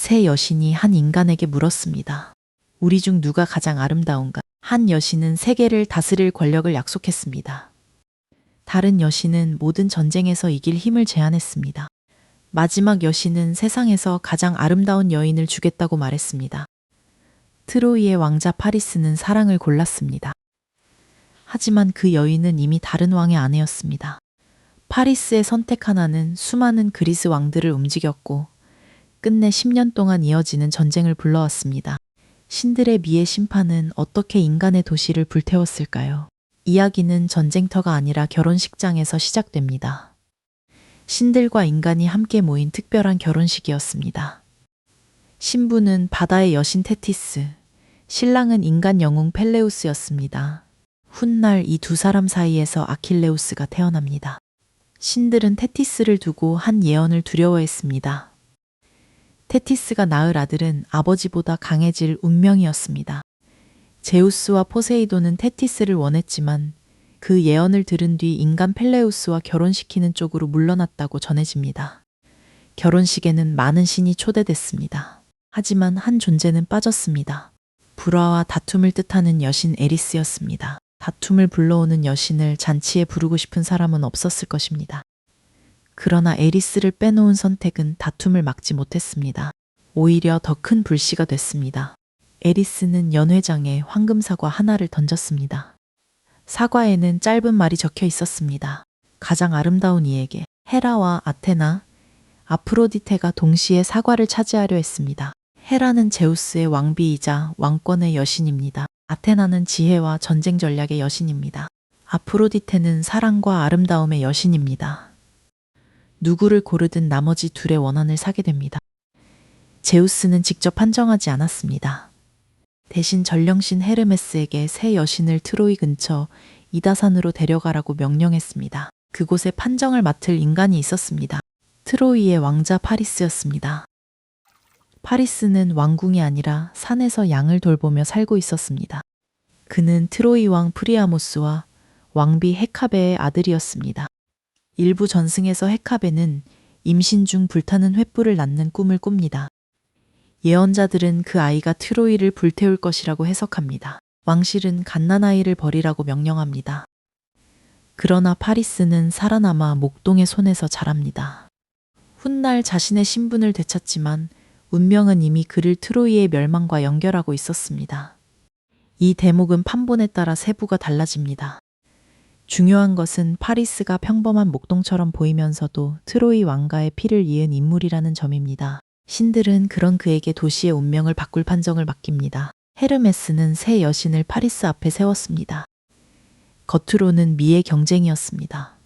새 여신이 한 인간에게 물었습니다. 우리 중 누가 가장 아름다운가? 한 여신은 세계를 다스릴 권력을 약속했습니다. 다른 여신은 모든 전쟁에서 이길 힘을 제안했습니다. 마지막 여신은 세상에서 가장 아름다운 여인을 주겠다고 말했습니다. 트로이의 왕자 파리스는 사랑을 골랐습니다. 하지만 그 여인은 이미 다른 왕의 아내였습니다. 파리스의 선택 하나는 수많은 그리스 왕들을 움직였고 끝내 10년 동안 이어지는 전쟁을 불러왔습니다. 신들의 미의 심판은 어떻게 인간의 도시를 불태웠을까요? 이야기는 전쟁터가 아니라 결혼식장에서 시작됩니다. 신들과 인간이 함께 모인 특별한 결혼식이었습니다. 신부는 바다의 여신 테티스, 신랑은 인간 영웅 펠레우스였습니다. 훗날 이 두 사람 사이에서 아킬레우스가 태어납니다. 신들은 테티스를 두고 한 예언을 두려워했습니다. 테티스가 낳을 아들은 아버지보다 강해질 운명이었습니다. 제우스와 포세이돈은 테티스를 원했지만 그 예언을 들은 뒤 인간 펠레우스와 결혼시키는 쪽으로 물러났다고 전해집니다. 결혼식에는 많은 신이 초대됐습니다. 하지만 한 존재는 빠졌습니다. 불화와 다툼을 뜻하는 여신 에리스였습니다. 다툼을 불러오는 여신을 잔치에 부르고 싶은 사람은 없었을 것입니다. 그러나 에리스를 빼놓은 선택은 다툼을 막지 못했습니다. 오히려 더 큰 불씨가 됐습니다. 에리스는 연회장에 황금 사과 하나를 던졌습니다. 사과에는 짧은 말이 적혀 있었습니다. 가장 아름다운 이에게 헤라와 아테나, 아프로디테가 동시에 사과를 차지하려 했습니다. 헤라는 제우스의 왕비이자 왕권의 여신입니다. 아테나는 지혜와 전쟁 전략의 여신입니다. 아프로디테는 사랑과 아름다움의 여신입니다. 누구를 고르든 나머지 둘의 원한을 사게 됩니다. 제우스는 직접 판정하지 않았습니다. 대신 전령신 헤르메스에게 새 여신을 트로이 근처 이다산으로 데려가라고 명령했습니다. 그곳에 판정을 맡을 인간이 있었습니다. 트로이의 왕자 파리스였습니다. 파리스는 왕궁이 아니라 산에서 양을 돌보며 살고 있었습니다. 그는 트로이 왕 프리아모스와 왕비 헤카베의 아들이었습니다. 일부 전승에서 헤카베는 임신 중 불타는 횃불을 낳는 꿈을 꿉니다. 예언자들은 그 아이가 트로이를 불태울 것이라고 해석합니다. 왕실은 갓난아이를 버리라고 명령합니다. 그러나 파리스는 살아남아 목동의 손에서 자랍니다. 훗날 자신의 신분을 되찾지만 운명은 이미 그를 트로이의 멸망과 연결하고 있었습니다. 이 대목은 판본에 따라 세부가 달라집니다. 중요한 것은 파리스가 평범한 목동처럼 보이면서도 트로이 왕가의 피를 이은 인물이라는 점입니다. 신들은 그런 그에게 도시의 운명을 바꿀 판정을 맡깁니다. 헤르메스는 새 여신을 파리스 앞에 세웠습니다. 겉으로는 미의 경쟁이었습니다.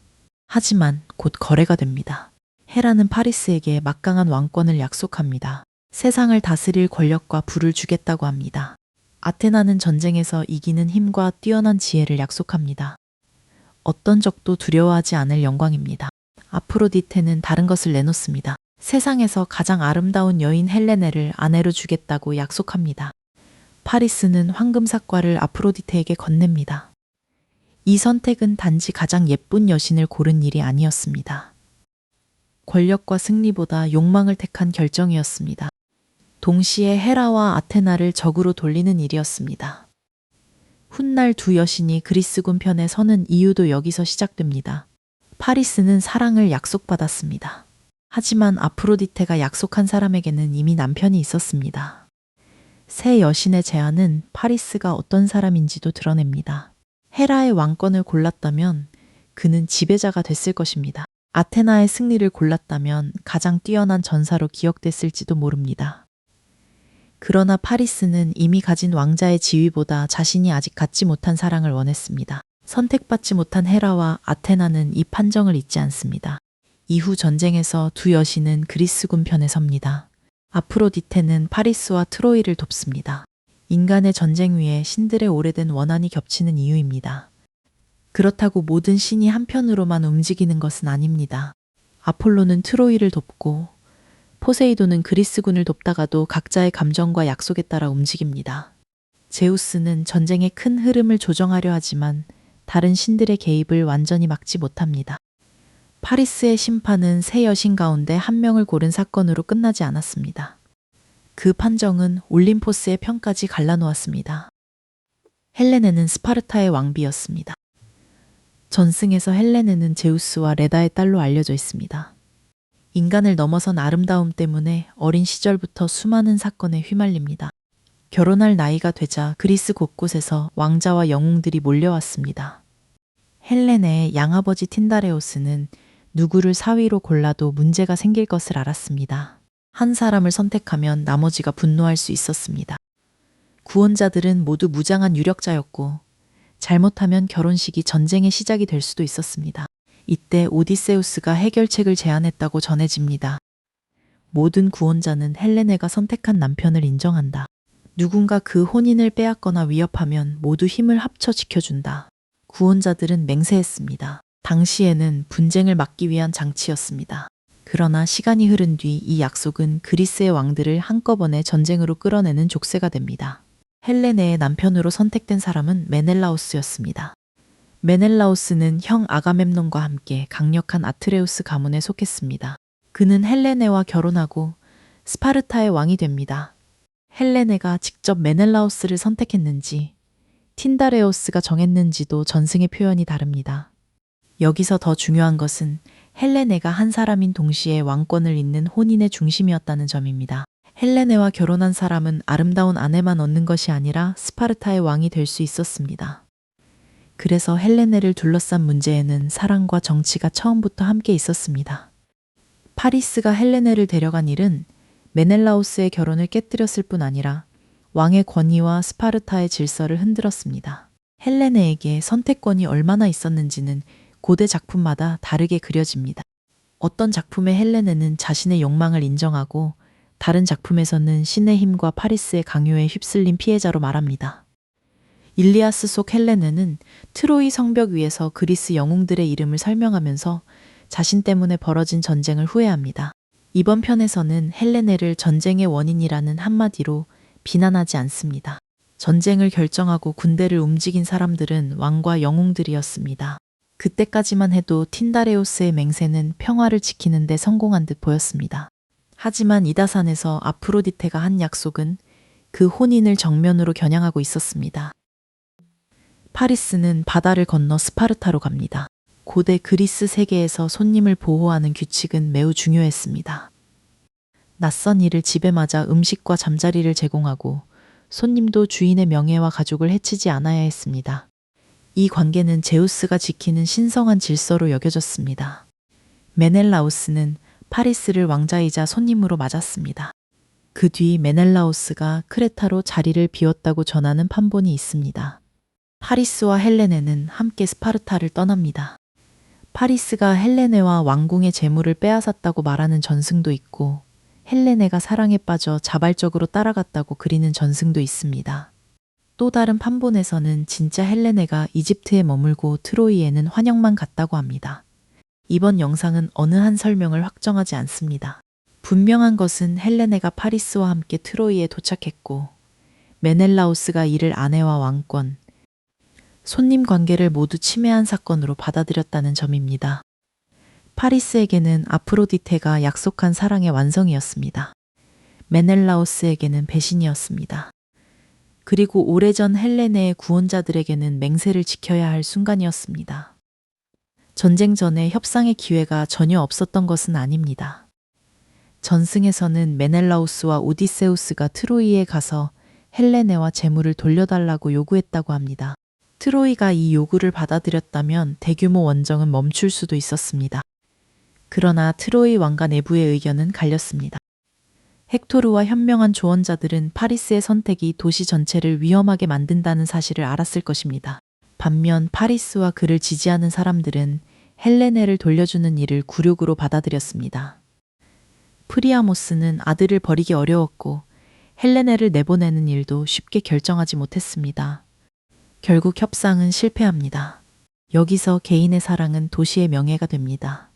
하지만 곧 거래가 됩니다. 헤라는 파리스에게 막강한 왕권을 약속합니다. 세상을 다스릴 권력과 부를 주겠다고 합니다. 아테나는 전쟁에서 이기는 힘과 뛰어난 지혜를 약속합니다. 어떤 적도 두려워하지 않을 영광입니다. 아프로디테는 다른 것을 내놓습니다. 세상에서 가장 아름다운 여인 헬레네를 아내로 주겠다고 약속합니다. 파리스는 황금 삭과를 아프로디테에게 건넵니다. 이 선택은 단지 가장 예쁜 여신을 고른 일이 아니었습니다. 권력과 승리보다 욕망을 택한 결정이었습니다. 동시에 헤라와 아테나를 적으로 돌리는 일이었습니다. 훗날 두 여신이 그리스군 편에 서는 이유도 여기서 시작됩니다. 파리스는 사랑을 약속받았습니다. 하지만 아프로디테가 약속한 사람에게는 이미 남편이 있었습니다. 새 여신의 제안은 파리스가 어떤 사람인지도 드러냅니다. 헤라의 왕권을 골랐다면 그는 지배자가 됐을 것입니다. 아테나의 승리를 골랐다면 가장 뛰어난 전사로 기억됐을지도 모릅니다. 그러나 파리스는 이미 가진 왕자의 지위보다 자신이 아직 갖지 못한 사랑을 원했습니다. 선택받지 못한 헤라와 아테나는 이 판정을 잊지 않습니다. 이후 전쟁에서 두 여신은 그리스군 편에 섭니다. 아프로디테는 파리스와 트로이를 돕습니다. 인간의 전쟁 위에 신들의 오래된 원한이 겹치는 이유입니다. 그렇다고 모든 신이 한편으로만 움직이는 것은 아닙니다. 아폴로는 트로이를 돕고 포세이돈은 그리스군을 돕다가도 각자의 감정과 약속에 따라 움직입니다. 제우스는 전쟁의 큰 흐름을 조정하려 하지만 다른 신들의 개입을 완전히 막지 못합니다. 파리스의 심판은 세 여신 가운데 한 명을 고른 사건으로 끝나지 않았습니다. 그 판정은 올림포스의 편까지 갈라놓았습니다. 헬레네는 스파르타의 왕비였습니다. 전승에서 헬레네는 제우스와 레다의 딸로 알려져 있습니다. 인간을 넘어선 아름다움 때문에 어린 시절부터 수많은 사건에 휘말립니다. 결혼할 나이가 되자 그리스 곳곳에서 왕자와 영웅들이 몰려왔습니다. 헬레네의 양아버지 틴다레오스는 누구를 사위로 골라도 문제가 생길 것을 알았습니다. 한 사람을 선택하면 나머지가 분노할 수 있었습니다. 구원자들은 모두 무장한 유력자였고 잘못하면 결혼식이 전쟁의 시작이 될 수도 있었습니다. 이때 오디세우스가 해결책을 제안했다고 전해집니다. 모든 구원자는 헬레네가 선택한 남편을 인정한다. 누군가 그 혼인을 빼앗거나 위협하면 모두 힘을 합쳐 지켜준다. 구원자들은 맹세했습니다. 당시에는 분쟁을 막기 위한 장치였습니다. 그러나 시간이 흐른 뒤 이 약속은 그리스의 왕들을 한꺼번에 전쟁으로 끌어내는 족쇄가 됩니다. 헬레네의 남편으로 선택된 사람은 메넬라오스였습니다. 메넬라오스는 형 아가멤논과 함께 강력한 아트레우스 가문에 속했습니다. 그는 헬레네와 결혼하고 스파르타의 왕이 됩니다. 헬레네가 직접 메넬라오스를 선택했는지 틴다레오스가 정했는지도 전승의 표현이 다릅니다. 여기서 더 중요한 것은 헬레네가 한 사람인 동시에 왕권을 잇는 혼인의 중심이었다는 점입니다. 헬레네와 결혼한 사람은 아름다운 아내만 얻는 것이 아니라 스파르타의 왕이 될 수 있었습니다. 그래서 헬레네를 둘러싼 문제에는 사랑과 정치가 처음부터 함께 있었습니다. 파리스가 헬레네를 데려간 일은 메넬라오스의 결혼을 깨뜨렸을 뿐 아니라 왕의 권위와 스파르타의 질서를 흔들었습니다. 헬레네에게 선택권이 얼마나 있었는지는 고대 작품마다 다르게 그려집니다. 어떤 작품의 헬레네는 자신의 욕망을 인정하고 다른 작품에서는 신의 힘과 파리스의 강요에 휩쓸린 피해자로 말합니다. 일리아스 속 헬레네는 트로이 성벽 위에서 그리스 영웅들의 이름을 설명하면서 자신 때문에 벌어진 전쟁을 후회합니다. 이번 편에서는 헬레네를 전쟁의 원인이라는 한마디로 비난하지 않습니다. 전쟁을 결정하고 군대를 움직인 사람들은 왕과 영웅들이었습니다. 그때까지만 해도 틴다레오스의 맹세는 평화를 지키는 데 성공한 듯 보였습니다. 하지만 이다산에서 아프로디테가 한 약속은 그 혼인을 정면으로 겨냥하고 있었습니다. 파리스는 바다를 건너 스파르타로 갑니다. 고대 그리스 세계에서 손님을 보호하는 규칙은 매우 중요했습니다. 낯선 이를 집에 맞아 음식과 잠자리를 제공하고 손님도 주인의 명예와 가족을 해치지 않아야 했습니다. 이 관계는 제우스가 지키는 신성한 질서로 여겨졌습니다. 메넬라오스는 파리스를 왕자이자 손님으로 맞았습니다. 그 뒤 메넬라오스가 크레타로 자리를 비웠다고 전하는 판본이 있습니다. 파리스와 헬레네는 함께 스파르타를 떠납니다. 파리스가 헬레네와 왕궁의 재물을 빼앗았다고 말하는 전승도 있고 헬레네가 사랑에 빠져 자발적으로 따라갔다고 그리는 전승도 있습니다. 또 다른 판본에서는 진짜 헬레네가 이집트에 머물고 트로이에는 환영만 갔다고 합니다. 이번 영상은 어느 한 설명을 확정하지 않습니다. 분명한 것은 헬레네가 파리스와 함께 트로이에 도착했고 메넬라오스가 이를 아내와 왕권, 손님 관계를 모두 침해한 사건으로 받아들였다는 점입니다. 파리스에게는 아프로디테가 약속한 사랑의 완성이었습니다. 메넬라오스에게는 배신이었습니다. 그리고 오래전 헬레네의 구원자들에게는 맹세를 지켜야 할 순간이었습니다. 전쟁 전에 협상의 기회가 전혀 없었던 것은 아닙니다. 전승에서는 메넬라오스와 오디세우스가 트로이에 가서 헬레네와 재물을 돌려달라고 요구했다고 합니다. 트로이가 이 요구를 받아들였다면 대규모 원정은 멈출 수도 있었습니다. 그러나 트로이 왕가 내부의 의견은 갈렸습니다. 헥토르와 현명한 조언자들은 파리스의 선택이 도시 전체를 위험하게 만든다는 사실을 알았을 것입니다. 반면 파리스와 그를 지지하는 사람들은 헬레네를 돌려주는 일을 굴욕으로 받아들였습니다. 프리아모스는 아들을 버리기 어려웠고 헬레네를 내보내는 일도 쉽게 결정하지 못했습니다. 결국 협상은 실패합니다. 여기서 개인의 사랑은 도시의 명예가 됩니다.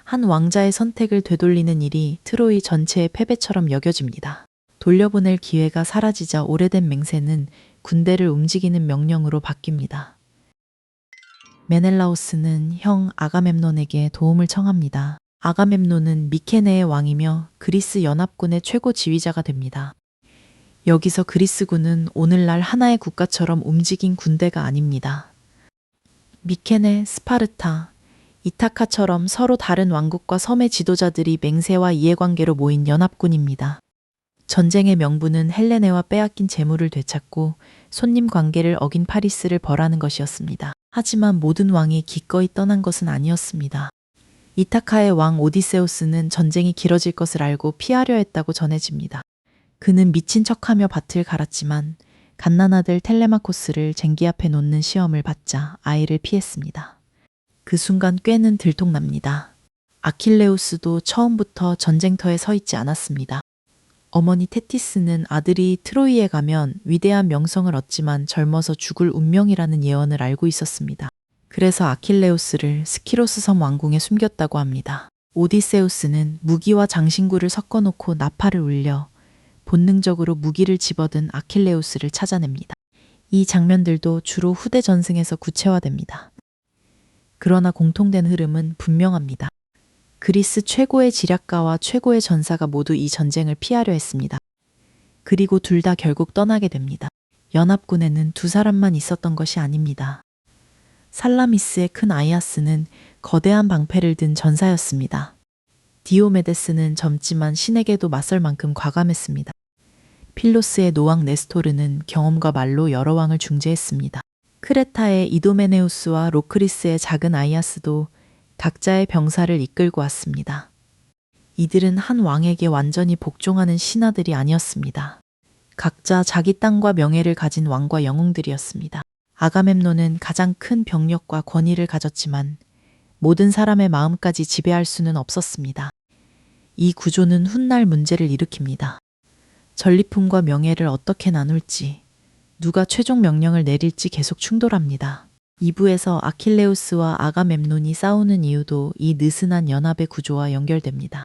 한 왕자의 선택을 되돌리는 일이 트로이 전체의 패배처럼 여겨집니다. 돌려보낼 기회가 사라지자 오래된 맹세는 군대를 움직이는 명령으로 바뀝니다. 메넬라오스는 형 아가멤논에게 도움을 청합니다. 아가멤논은 미케네의 왕이며 그리스 연합군의 최고 지휘자가 됩니다. 여기서 그리스군은 오늘날 하나의 국가처럼 움직인 군대가 아닙니다. 미케네, 스파르타, 이타카처럼 서로 다른 왕국과 섬의 지도자들이 맹세와 이해관계로 모인 연합군입니다. 전쟁의 명분은 헬레네와 빼앗긴 재물을 되찾고 손님 관계를 어긴 파리스를 벌하는 것이었습니다. 하지만 모든 왕이 기꺼이 떠난 것은 아니었습니다. 이타카의 왕 오디세우스는 전쟁이 길어질 것을 알고 피하려 했다고 전해집니다. 그는 미친 척하며 밭을 갈았지만 갓난아들 텔레마코스를 쟁기 앞에 놓는 시험을 받자 아이를 피했습니다. 그 순간 꾀는 들통납니다. 아킬레우스도 처음부터 전쟁터에 서 있지 않았습니다. 어머니 테티스는 아들이 트로이에 가면 위대한 명성을 얻지만 젊어서 죽을 운명이라는 예언을 알고 있었습니다. 그래서 아킬레우스를 스키로스 섬 왕궁에 숨겼다고 합니다. 오디세우스는 무기와 장신구를 섞어놓고 나팔을 울려 본능적으로 무기를 집어든 아킬레우스를 찾아냅니다. 이 장면들도 주로 후대 전승에서 구체화됩니다. 그러나 공통된 흐름은 분명합니다. 그리스 최고의 지략가와 최고의 전사가 모두 이 전쟁을 피하려 했습니다. 그리고 둘 다 결국 떠나게 됩니다. 연합군에는 두 사람만 있었던 것이 아닙니다. 살라미스의 큰 아이아스는 거대한 방패를 든 전사였습니다. 디오메데스는 젊지만 신에게도 맞설 만큼 과감했습니다. 필로스의 노왕 네스토르는 경험과 말로 여러 왕을 중재했습니다. 크레타의 이도메네우스와 로크리스의 작은 아이아스도 각자의 병사를 이끌고 왔습니다. 이들은 한 왕에게 완전히 복종하는 신하들이 아니었습니다. 각자 자기 땅과 명예를 가진 왕과 영웅들이었습니다. 아가멤논은 가장 큰 병력과 권위를 가졌지만 모든 사람의 마음까지 지배할 수는 없었습니다. 이 구조는 훗날 문제를 일으킵니다. 전리품과 명예를 어떻게 나눌지, 누가 최종 명령을 내릴지 계속 충돌합니다. 2부에서 아킬레우스와 아가멤논이 싸우는 이유도 이 느슨한 연합의 구조와 연결됩니다.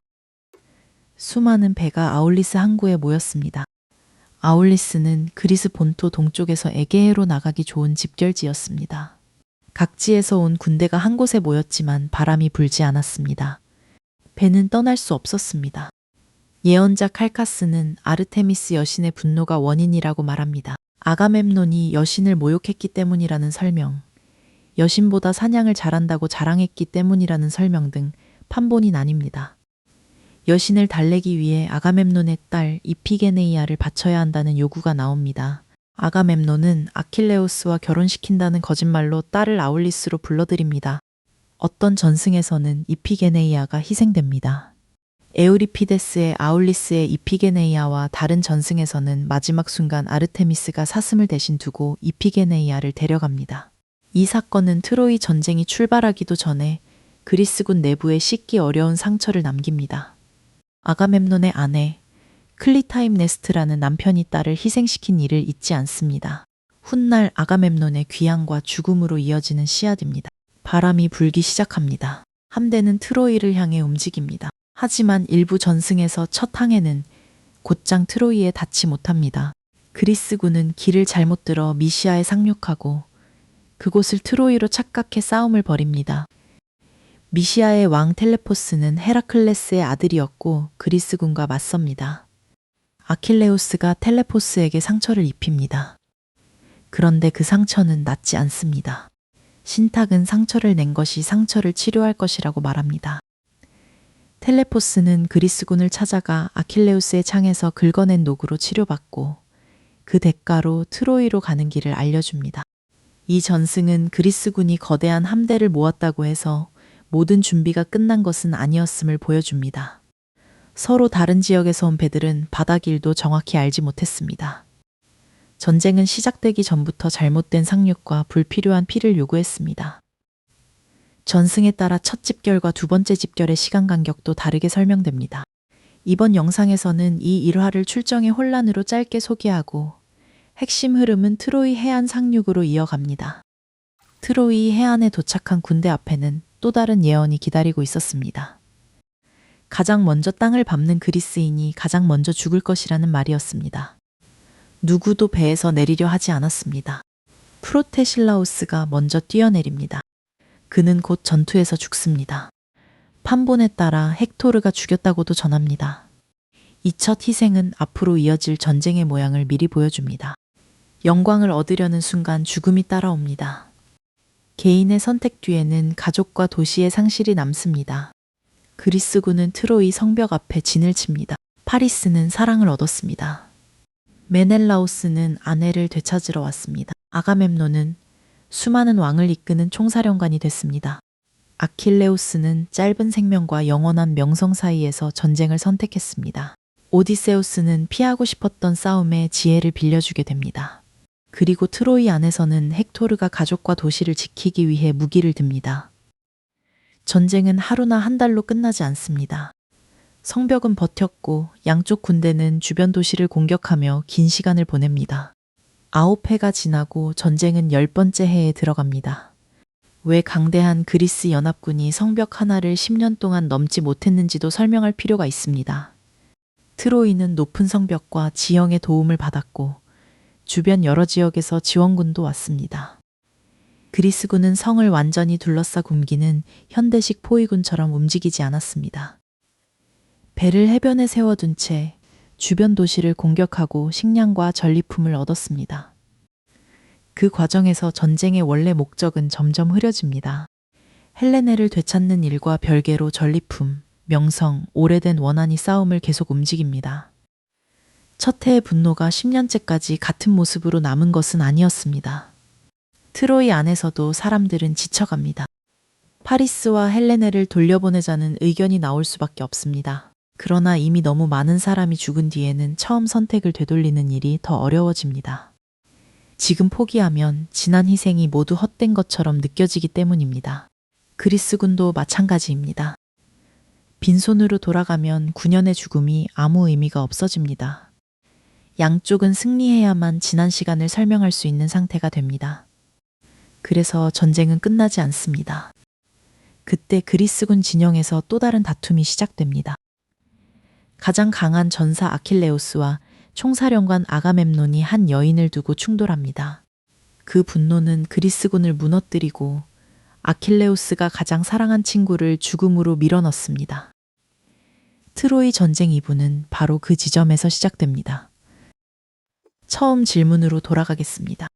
수많은 배가 아울리스 항구에 모였습니다. 아울리스는 그리스 본토 동쪽에서 에게해로 나가기 좋은 집결지였습니다. 각지에서 온 군대가 한 곳에 모였지만 바람이 불지 않았습니다. 배는 떠날 수 없었습니다. 예언자 칼카스는 아르테미스 여신의 분노가 원인이라고 말합니다. 아가멤논이 여신을 모욕했기 때문이라는 설명, 여신보다 사냥을 잘한다고 자랑했기 때문이라는 설명 등 판본이 나뉩니다. 여신을 달래기 위해 아가멤논의 딸 이피게네이아를 바쳐야 한다는 요구가 나옵니다. 아가멤논은 아킬레우스와 결혼시킨다는 거짓말로 딸을 아울리스로 불러들입니다. 어떤 전승에서는 이피게네이아가 희생됩니다. 에우리피데스의 아울리스의 이피게네이아와 다른 전승에서는 마지막 순간 아르테미스가 사슴을 대신 두고 이피게네이아를 데려갑니다. 이 사건은 트로이 전쟁이 출발하기도 전에 그리스군 내부에 씻기 어려운 상처를 남깁니다. 아가멤논의 아내 클리타임네스트라는 남편이 딸을 희생시킨 일을 잊지 않습니다. 훗날 아가멤논의 귀향과 죽음으로 이어지는 씨앗입니다. 바람이 불기 시작합니다. 함대는 트로이를 향해 움직입니다. 하지만 일부 전승에서 첫 항해는 곧장 트로이에 닿지 못합니다. 그리스군은 길을 잘못 들어 미시아에 상륙하고 그곳을 트로이로 착각해 싸움을 벌입니다. 미시아의 왕 텔레포스는 헤라클레스의 아들이었고 그리스군과 맞섭니다. 아킬레우스가 텔레포스에게 상처를 입힙니다. 그런데 그 상처는 낫지 않습니다. 신탁은 상처를 낸 것이 상처를 치료할 것이라고 말합니다. 텔레포스는 그리스군을 찾아가 아킬레우스의 창에서 긁어낸 녹으로 치료받고 그 대가로 트로이로 가는 길을 알려줍니다. 이 전승은 그리스군이 거대한 함대를 모았다고 해서 모든 준비가 끝난 것은 아니었음을 보여줍니다. 서로 다른 지역에서 온 배들은 바다길도 정확히 알지 못했습니다. 전쟁은 시작되기 전부터 잘못된 상륙과 불필요한 피를 요구했습니다. 전승에 따라 첫 집결과 두 번째 집결의 시간 간격도 다르게 설명됩니다. 이번 영상에서는 이 일화를 출정의 혼란으로 짧게 소개하고 핵심 흐름은 트로이 해안 상륙으로 이어갑니다. 트로이 해안에 도착한 군대 앞에는 또 다른 예언이 기다리고 있었습니다. 가장 먼저 땅을 밟는 그리스인이 가장 먼저 죽을 것이라는 말이었습니다. 누구도 배에서 내리려 하지 않았습니다. 프로테실라우스가 먼저 뛰어내립니다. 그는 곧 전투에서 죽습니다. 판본에 따라 헥토르가 죽였다고도 전합니다. 이 첫 희생은 앞으로 이어질 전쟁의 모양을 미리 보여줍니다. 영광을 얻으려는 순간 죽음이 따라옵니다. 개인의 선택 뒤에는 가족과 도시의 상실이 남습니다. 그리스군은 트로이 성벽 앞에 진을 칩니다. 파리스는 사랑을 얻었습니다. 메넬라오스는 아내를 되찾으러 왔습니다. 아가멤논은 수많은 왕을 이끄는 총사령관이 됐습니다. 아킬레우스는 짧은 생명과 영원한 명성 사이에서 전쟁을 선택했습니다. 오디세우스는 피하고 싶었던 싸움에 지혜를 빌려주게 됩니다. 그리고 트로이 안에서는 헥토르가 가족과 도시를 지키기 위해 무기를 듭니다. 전쟁은 하루나 한 달로 끝나지 않습니다. 성벽은 버텼고 양쪽 군대는 주변 도시를 공격하며 긴 시간을 보냅니다. 9회가 지나고 전쟁은 10번째 해에 들어갑니다. 왜 강대한 그리스 연합군이 성벽 하나를 10년 동안 넘지 못했는지도 설명할 필요가 있습니다. 트로이는 높은 성벽과 지형의 도움을 받았고 주변 여러 지역에서 지원군도 왔습니다. 그리스군은 성을 완전히 둘러싸 굶기는 현대식 포위군처럼 움직이지 않았습니다. 배를 해변에 세워둔 채 주변 도시를 공격하고 식량과 전리품을 얻었습니다. 그 과정에서 전쟁의 원래 목적은 점점 흐려집니다. 헬레네를 되찾는 일과 별개로 전리품, 명성, 오래된 원한이 싸움을 계속 움직입니다. 첫 해의 분노가 10년째까지 같은 모습으로 남은 것은 아니었습니다. 트로이 안에서도 사람들은 지쳐갑니다. 파리스와 헬레네를 돌려보내자는 의견이 나올 수밖에 없습니다. 그러나 이미 너무 많은 사람이 죽은 뒤에는 처음 선택을 되돌리는 일이 더 어려워집니다. 지금 포기하면 지난 희생이 모두 헛된 것처럼 느껴지기 때문입니다. 그리스군도 마찬가지입니다. 빈손으로 돌아가면 9년의 죽음이 아무 의미가 없어집니다. 양쪽은 승리해야만 지난 시간을 설명할 수 있는 상태가 됩니다. 그래서 전쟁은 끝나지 않습니다. 그때 그리스군 진영에서 또 다른 다툼이 시작됩니다. 가장 강한 전사 아킬레우스와 총사령관 아가멤논이 한 여인을 두고 충돌합니다. 그 분노는 그리스군을 무너뜨리고 아킬레우스가 가장 사랑한 친구를 죽음으로 밀어넣습니다. 트로이 전쟁 2부는 바로 그 지점에서 시작됩니다. 처음 질문으로 돌아가겠습니다.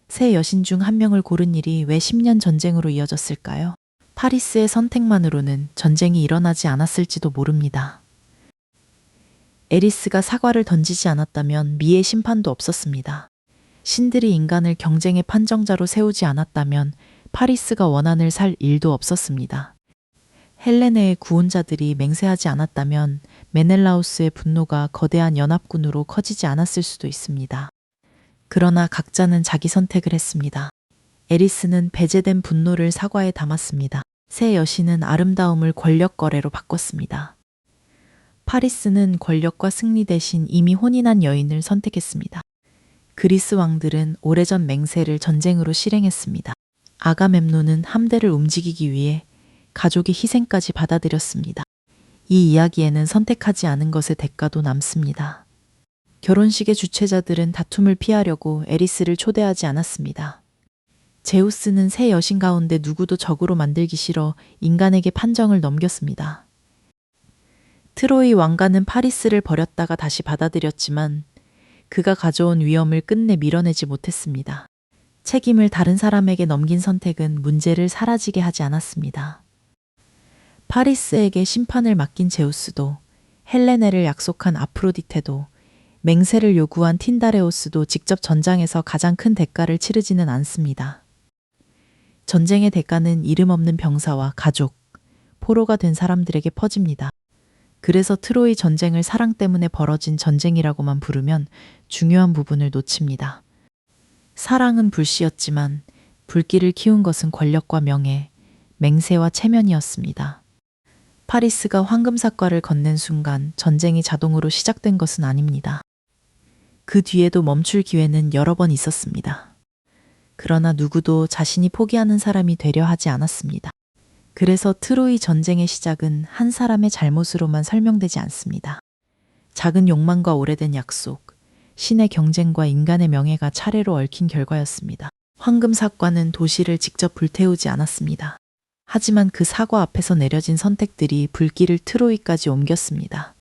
세 여신 중 한 명을 고른 일이 왜 10년 전쟁으로 이어졌을까요? 파리스의 선택만으로는 전쟁이 일어나지 않았을지도 모릅니다. 에리스가 사과를 던지지 않았다면 미의 심판도 없었습니다. 신들이 인간을 경쟁의 판정자로 세우지 않았다면 파리스가 원한을 살 일도 없었습니다. 헬레네의 구원자들이 맹세하지 않았다면 메넬라우스의 분노가 거대한 연합군으로 커지지 않았을 수도 있습니다. 그러나 각자는 자기 선택을 했습니다. 에리스는 배제된 분노를 사과에 담았습니다. 새 여신은 아름다움을 권력 거래로 바꿨습니다. 파리스는 권력과 승리 대신 이미 혼인한 여인을 선택했습니다. 그리스 왕들은 오래전 맹세를 전쟁으로 실행했습니다. 아가멤논은 함대를 움직이기 위해 가족의 희생까지 받아들였습니다. 이 이야기에는 선택하지 않은 것의 대가도 남습니다. 결혼식의 주최자들은 다툼을 피하려고 에리스를 초대하지 않았습니다. 제우스는 세 여신 가운데 누구도 적으로 만들기 싫어 인간에게 판정을 넘겼습니다. 트로이 왕가는 파리스를 버렸다가 다시 받아들였지만 그가 가져온 위험을 끝내 밀어내지 못했습니다. 책임을 다른 사람에게 넘긴 선택은 문제를 사라지게 하지 않았습니다. 파리스에게 심판을 맡긴 제우스도, 헬레네를 약속한 아프로디테도, 맹세를 요구한 틴다레오스도 직접 전장에서 가장 큰 대가를 치르지는 않습니다. 전쟁의 대가는 이름 없는 병사와 가족, 포로가 된 사람들에게 퍼집니다. 그래서 트로이 전쟁을 사랑 때문에 벌어진 전쟁이라고만 부르면 중요한 부분을 놓칩니다. 사랑은 불씨였지만 불길을 키운 것은 권력과 명예, 맹세와 체면이었습니다. 파리스가 황금사과를 건넨 순간 전쟁이 자동으로 시작된 것은 아닙니다. 그 뒤에도 멈출 기회는 여러 번 있었습니다. 그러나 누구도 자신이 포기하는 사람이 되려 하지 않았습니다. 그래서 트로이 전쟁의 시작은 한 사람의 잘못으로만 설명되지 않습니다. 작은 욕망과 오래된 약속, 신의 경쟁과 인간의 명예가 차례로 얽힌 결과였습니다. 황금사과는 도시를 직접 불태우지 않았습니다. 하지만 그 사과 앞에서 내려진 선택들이 불길을 트로이까지 옮겼습니다.